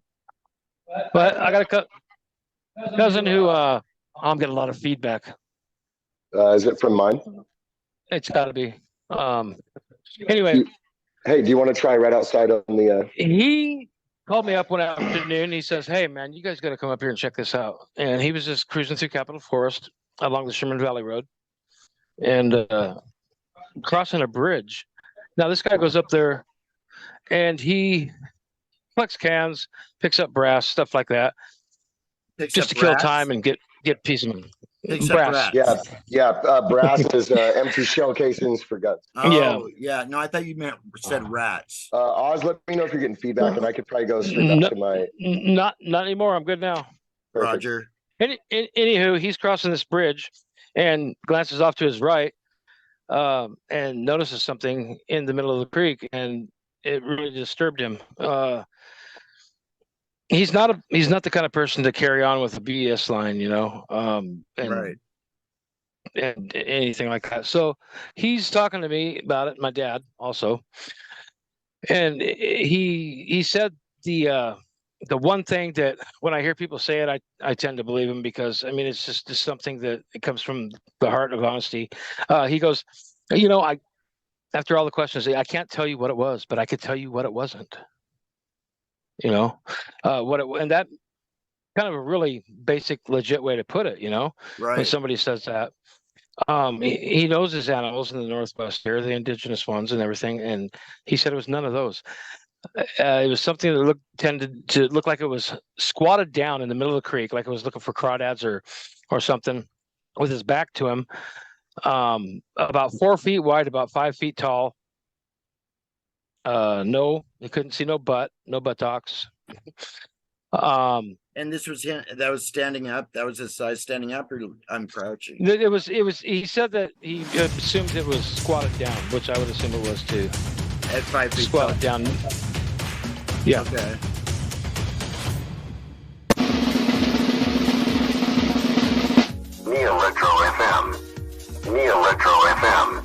But I got a cousin who I'm getting a lot of feedback. Is it from mine? It's got to be. Anyway. Hey, do you want to try right outside on the? He called me up one afternoon. He says, "Hey, man, you guys got to come up here and check this out." And he was just cruising through Capitol Forest along the Sherman Valley Road and crossing a bridge. Now, this guy goes up there and he collects cans, picks up brass, stuff like that, just to kill time and get peace of mind. Brass. Yeah. Brass is empty shell casings for guns. Oh, yeah. No, I thought you said rats. Oz, let me know if you're getting feedback, and I could probably go straight back to my. Not anymore. I'm good now. Perfect. Roger. Anywho, he's crossing this bridge and glances off to his right and notices something in the middle of the creek, and it really disturbed him. He's not the kind of person to carry on with a BS line, right, and anything like that. So he's talking to me about it. My dad also, and he said the one thing that when I hear people say it, I tend to believe him because I mean it's just something that it comes from the heart of honesty. He goes, after all the questions, I can't tell you what it was, but I could tell you what it wasn't. And that kind of a really basic, legit way to put it, right. When somebody says that. He knows his animals in the Northwest here, the indigenous ones and everything. And he said it was none of those. It was something that tended to look like it was squatted down in the middle of the creek, like it was looking for crawdads or something, with his back to him. About 4 feet wide, about 5 feet tall. No, you couldn't see no buttocks. And this was him that was standing up. That was his size standing up, or I'm crouching. It was. He said that he assumed it was squatted down, which I would assume it was too. At 5 feet. Squatted down. Yeah. Okay. Neo Retro FM. Neo Retro FM.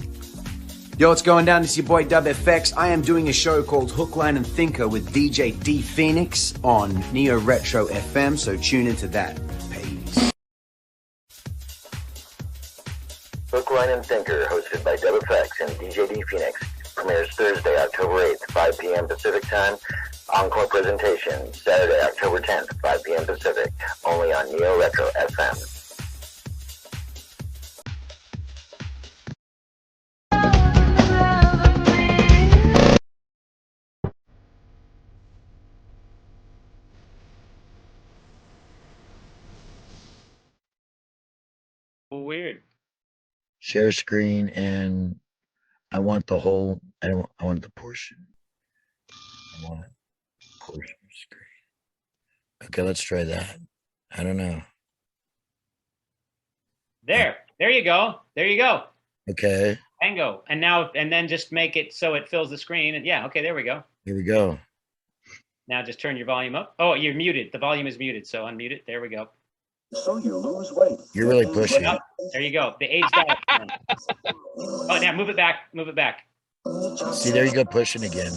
Yo, what's going down? It's your boy WFX. I am doing a show called Hook, Line, and Thinker with DJ D Phoenix on Neo Retro FM, so tune into that. Peace. Hook, Line, and Thinker, hosted by WFX and DJ D Phoenix, premieres Thursday, October 8th, 5 p.m. Pacific Time. Encore presentation, Saturday, October 10th, 5 p.m. Pacific, only on Neo Retro FM. Weird. Share screen, and I want the whole. I want the portion. I want portion screen. Okay, let's try that. I don't know. There you go. There you go. Okay. Tango. And then just make it so it fills the screen. And yeah, okay, there we go. Here we go. Now just turn your volume up. Oh, you're muted. The volume is muted, so unmute it. There we go. So you lose weight. You're really pushing. There you go. The age diet. Oh, now move it back. Move it back. See, there you go, pushing again.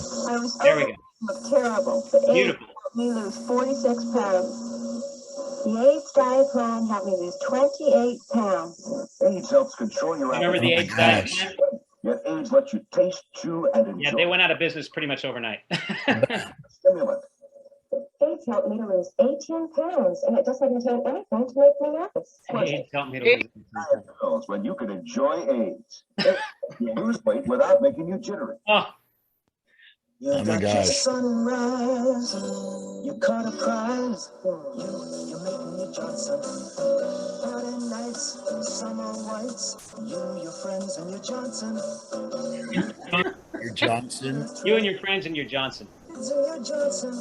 There we go. Look terrible, but AIDS helped me lose 46 pounds. The AIDS diet plan helped me lose 28 pounds. AIDS helps control your Remember the AIDS diet plan? Yet AIDS lets you taste, chew, and enjoy. Yeah, they went out of business pretty much overnight. Stimulant. AIDS helped me to lose 18 pounds, and it doesn't contain anything to make me nervous. AIDS helped me to lose 18 pounds. When you can enjoy AIDS. You lose weight without making you jittery. Oh. Oh my gosh. Sunrise, you caught a prize. You're making your Johnson. Party nights, summer whites. You, your friends, and your Johnson. Your Johnson. You and your friends and your Johnson. Your Johnson.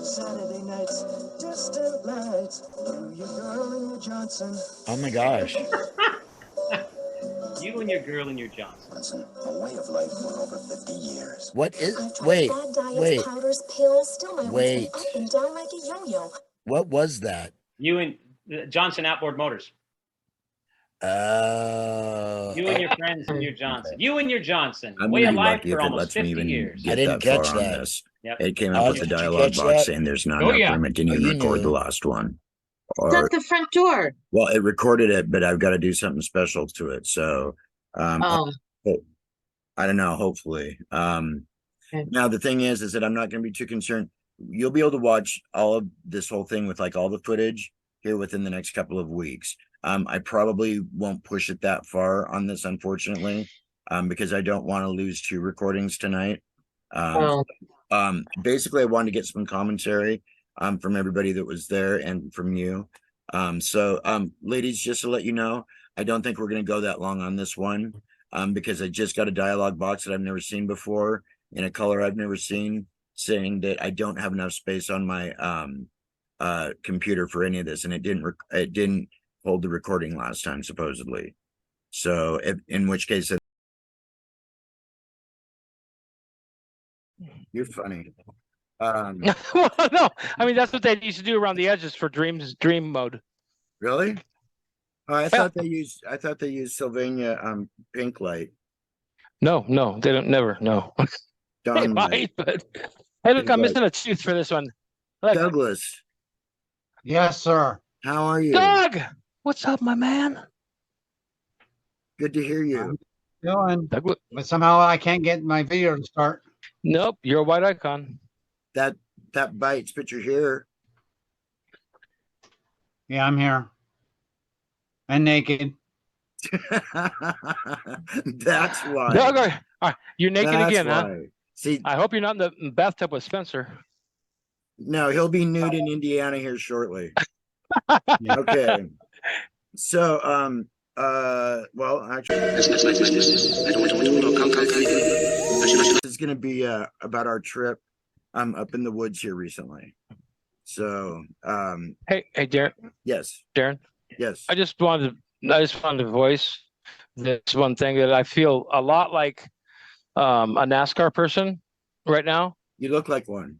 Saturday nights, distant lights. You, your girl, and your Johnson. Oh my gosh. You and your girl and your Johnson. A way of life for over 50 years. What is? Wait. Powders, pills, still my Wait. up and down like a yo-yo. What was that? You and Johnson Outboard Motors. You and your friends and your Johnson. You and your Johnson. I'm Way really alive lucky for if it almost lets me 50 even years. get I didn't that catch far on that. this. Yep. It came up with the Did you dialogue catch box that? saying there's not Oh, enough yeah. room. It didn't Oh, even you record knew. the last one. It's at the front door. Well, it recorded it, but I've got to do something special to it. So, I don't know. Hopefully, now the thing is that I'm not going to be too concerned. You'll be able to watch all of this whole thing with like all the footage here within the next couple of weeks. I probably won't push it that far on this, unfortunately, because I don't want to lose 2 recordings tonight. Basically, I wanted to get some commentary from everybody that was there and from you. Ladies, just to let you know, I don't think we're going to go that long on this one, because I just got a dialogue box that I've never seen before in a color I've never seen, saying that I don't have enough space on my computer for any of this, and it didn't hold the recording last time, supposedly. So, in which case, you're funny. Well, no, I mean that's what they used to do around the edges for dream mode. Really? Oh, I thought they used Sylvania pink light. No, they don't. Never. No. They Dawn light. might, but hey, look, Pink I'm light. missing a tooth for this one. Look. Douglas, Yes, sir. how are you? Doug, what's up, my man? Good to hear you. Doing, Doug, but somehow I can't get my video to start. nope, you're a white icon. That bites, but you're here. Yeah, I'm here. And naked. That's why. Doug, all right, you're naked That's again, huh? why. See, I hope you're not in the bathtub with Spencer. no, he'll be nude in Indiana here shortly. Okay. So, well, actually, this is going to be about our trip up in the woods here recently. So, Hey, Darren. yes, Darren. yes. I just wanted to voice this one thing that I feel a lot like a NASCAR person right now. You look like one.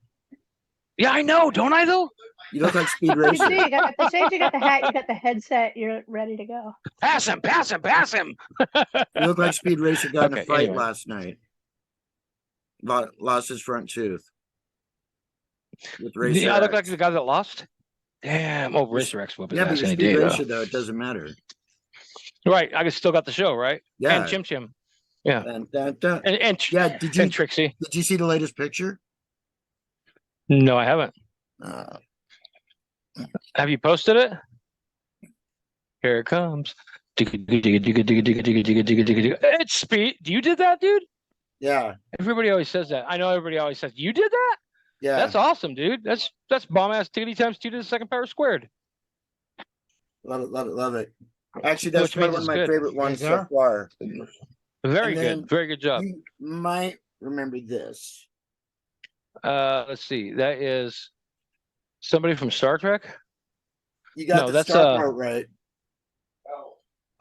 Yeah, I know, don't I though? You look like Speed You Racer. do. You got the stage, you got the hat, you got the headset, you're ready to go. Pass him. You look like Speed Racer got in a Okay, fight anyway. last night. Lost his front tooth. With Racer Yeah, I look X. like the guy that lost. Damn. Oh, Racer X whooped his Yeah, but ass you're any Speed day, though. Racer, though. It doesn't matter. Right. I still got the show, right? Yeah. And Chim Chim. Yeah. And yeah, did you and Trixie. Did you see the latest picture? No, I haven't. Have you posted it? Here it comes. It's Speed. You did that, dude? Yeah. Everybody always says that. I know everybody always says, you did that? Yeah. That's awesome, dude. That's bomb ass tiggity times 2 to the second power squared. Love it, love it, love it. Actually, that's Which probably means one of it's my good. favorite ones Yes, so sir. far. Very And then good. Very good job. You might remember this. Let's see. That is somebody from Star Trek. You got No, the that's star part right.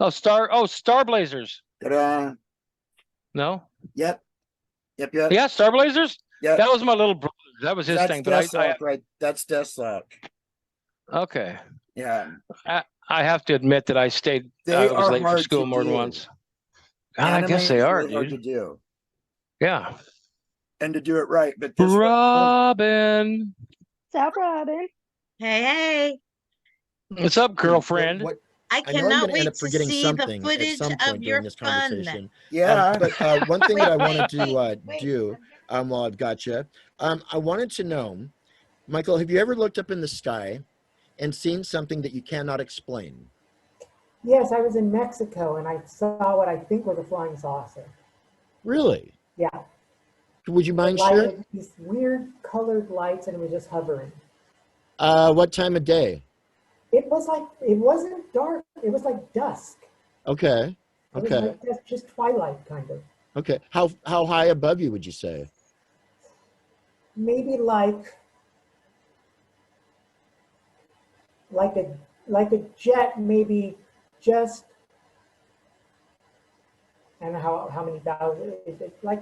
Star Blazers. Ta-da. No? Yep. Yep. Yeah, Star Blazers? Yep. That was my little brother. That was his That's thing. But I Deathlock, right? That's Deathlock. okay. Yeah. I have to admit that I stayed They I was are late for hard school to more than do. once. God, I Anime guess they is are, really hard dude. to do. Yeah. And to do it right. But Robin. What's up, Robin? Hey, hey. What's up, girlfriend? I I know I'm cannot gonna end wait up to forgetting see the something at footage some of point your during this fun. conversation. Yeah. But one thing that I wanted to wait. do while I've got you, I wanted to know, Michael, have you ever looked up in the sky and seen something that you cannot explain? Yes, I was in Mexico and I saw what I think was a flying saucer. Really? Yeah. Would you mind It lighted sharing? these weird colored lights and it was just hovering. What time of day? It was like, it wasn't dark. It was like dusk. Okay. It was Okay. like just twilight kind of. Okay. How high above you would you say? Maybe like a jet, maybe just, I don't know how many thousand, like.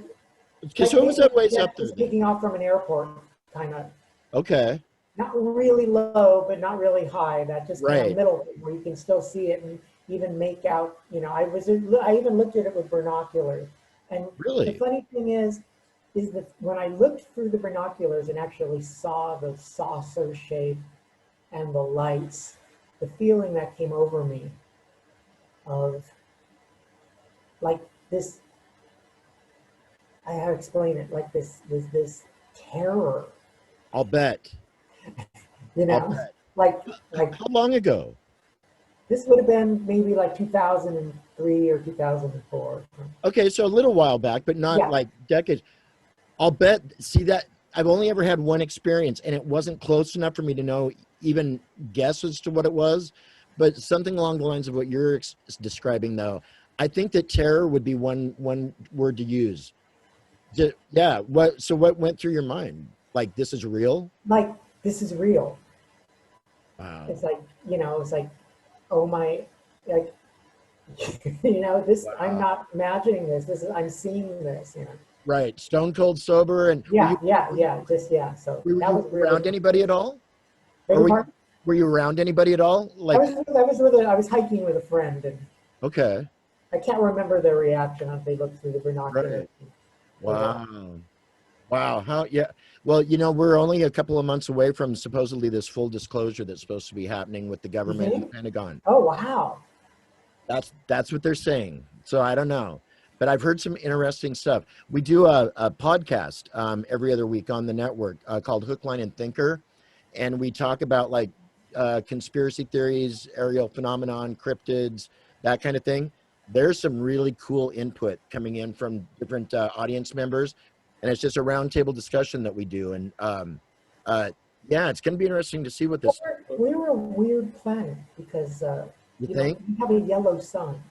Because who was that ways jet up there? was taking off from an airport, kind of. Okay. Not really low, but not really high. That just kind Right. of middle thing where you can still see it and even make out. You know, I even looked at it with binoculars. And Really? the funny thing is that when I looked through the binoculars and actually saw the saucer shape and the lights, the feeling that came over me of like this, I have to explain it, like this terror, I'll bet. you I'll know, bet. like How long ago? this would have been maybe like 2003 or 2004. Okay, so a little while back, but not Yeah. like decades. I'll bet. See that I've only ever had one experience, and it wasn't close enough for me to know, even guess as to what it was. But something along the lines of what you're describing, though, I think that terror would be one word to use. Yeah. So what went through your mind? Like, this is real? Like, this is real. Wow. It's like, you know, it's like, oh my, like, you know, this, I'm not imagining this. I'm seeing this, you know. Right. Stone cold sober. And Yeah, yeah. So Were that you was really around anybody at all? Beg Or your pardon? were you around anybody at all? Like, I was hiking with a friend and okay. I can't remember their reaction as they looked through the binoculars. Right. Wow. Wow. How, yeah. Well, you know, we're only a couple of months away from supposedly this full disclosure that's supposed to be happening with the government and the Pentagon. Oh, wow. That's what they're saying. So I don't know, but I've heard some interesting stuff. We do a podcast every other week on the network called Hook, Line, and Thinker. And we talk about like conspiracy theories, aerial phenomenon, cryptids, that kind of thing. There's some really cool input coming in from different audience members. And it's just a roundtable discussion that we do. And yeah, it's going to be interesting to see what this. We're a weird planet because You know, think? we have a yellow sun.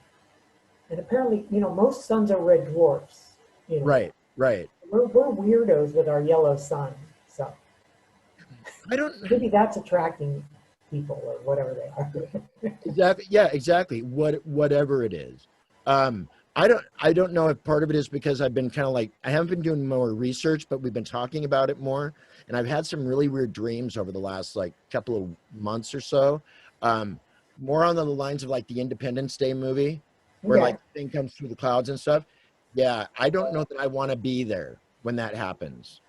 And apparently, you know, most suns are red dwarfs. You know? Right, right. We're weirdos with our yellow sun. So I don't. Maybe that's attracting people or whatever they are. Exactly. Yeah, exactly. Whatever it is. I don't know if part of it is because I've been kind of like, I haven't been doing more research, but we've been talking about it more. And I've had some really weird dreams over the last like couple of months or so. More on the lines of like the Independence Day movie where Yeah. like the thing comes through the clouds and stuff. Yeah. I don't know that I want to be there when that happens.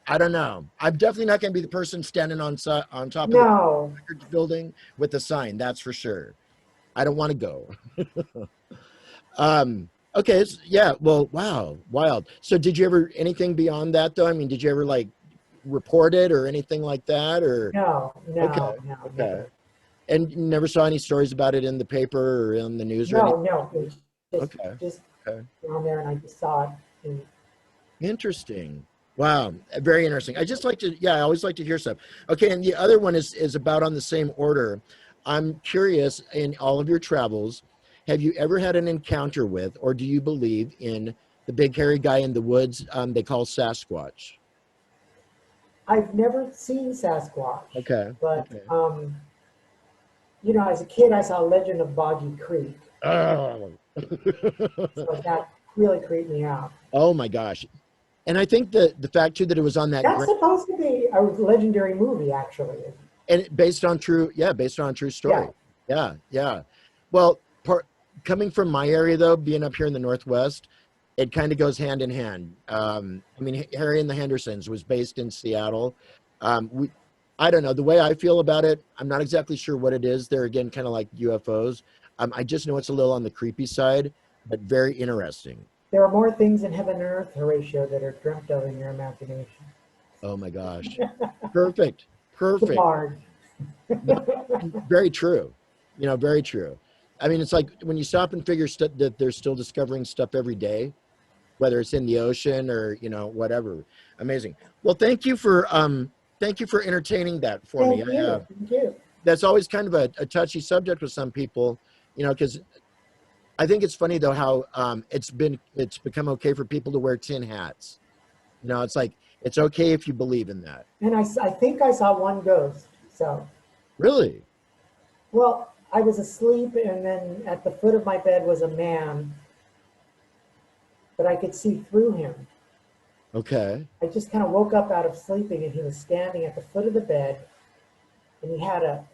I don't know. I'm definitely not going to be the person standing on top of the records building with the sign. That's for sure. I don't want to go. Okay. Yeah. Well, wow. Wild. So did you ever, anything beyond that though? I mean, did you ever like report it or anything like that or? No. Okay. Never. And you never saw any stories about it in the paper or in the news or No, anything? no. It was just down there and I just saw it. And Interesting. Wow. Very interesting. I always like to hear stuff. Okay. And the other one is about on the same order. I'm curious, in all of your travels, have you ever had an encounter with, or do you believe in the big hairy guy in the woods they call Sasquatch? I've never seen Sasquatch. Okay. But, you know, as a kid, I saw Legend of Boggy Creek. Oh. So that really creeped me out. Oh my gosh. And I think the fact too that it was on that That's supposed to be a legendary movie, actually. and based on true story. Yeah. Well, coming from my area though, being up here in the Northwest, it kind of goes hand in hand. I mean, Harry and the Hendersons was based in Seattle. I don't know, the way I feel about it, I'm not exactly sure what it is. They're again kind of like UFOs. I just know it's a little on the creepy side, but very interesting. There are more things in heaven and earth, Horatio, that are dreamt of in your imagination. Oh my gosh. Perfect. Perfect. Bard. Very true. You know, very true. I mean, it's like when you stop and figure that they're still discovering stuff every day, whether it's in the ocean or, you know, whatever. Amazing. Well, thank you for entertaining that for me. Thank you. That's always kind of a touchy subject with some people, you know, because I think it's funny though how it's become okay for people to wear tin hats. You know, it's like it's okay if you believe in that. And I think I saw one ghost. So. Really? Well, I was asleep, and then at the foot of my bed was a man, but I could see through him. Okay. I just kind of woke up out of sleeping, and he was standing at the foot of the bed, and he had a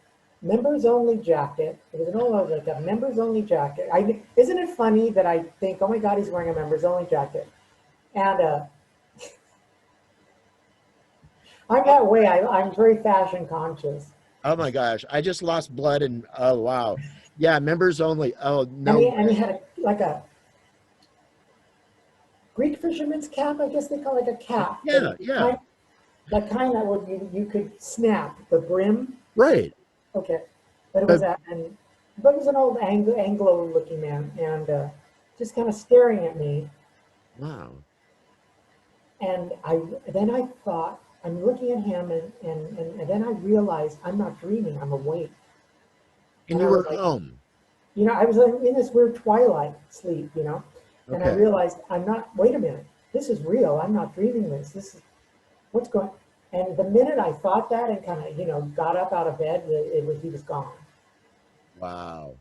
members-only jacket. It was like a members-only jacket. Isn't it funny that I think, oh my God, he's wearing a members-only jacket? And I'm that way. I'm very fashion conscious. Oh my gosh, I just lost blood and oh wow. Yeah, members only. Oh no. And he had a Greek fisherman's cap, I guess they call it, like a cap. Yeah, yeah. That kind that would you could snap the brim. Right. Okay. But it was but it was an old Anglo looking man, and just kind of staring at me. Wow. And then I thought, I'm looking at him, and then I realized I'm not dreaming, I'm awake. And you were home. You know, I was in this weird twilight sleep, you know, and I realized wait a minute, this is real. I'm not dreaming this. This is, what's going on? And the minute I thought that and kind of, you know, got up out of bed, he was gone. Wow.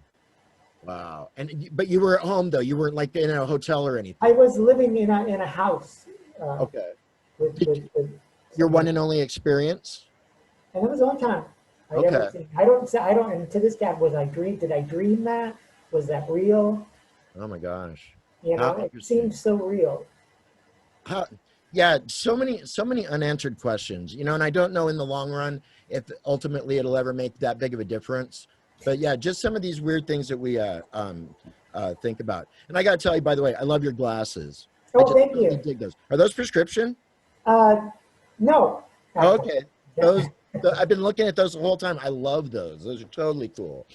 Wow. But you were at home, though. You weren't like in a hotel or anything. I was living in a house. Okay. With your one and only experience? And it was the only time I ever seen. I don't, and to this day, did I dream that? Was that real? Oh my gosh. You know, it seemed so real. Yeah, so many unanswered questions, you know, and I don't know in the long run if ultimately it'll ever make that big of a difference. But yeah, just some of these weird things that we think about. And I got to tell you, by the way, I love your glasses. Oh, thank you. Dig those. Are those prescription? No. Okay. Those I've been looking at those the whole time. I love those. Those are totally cool.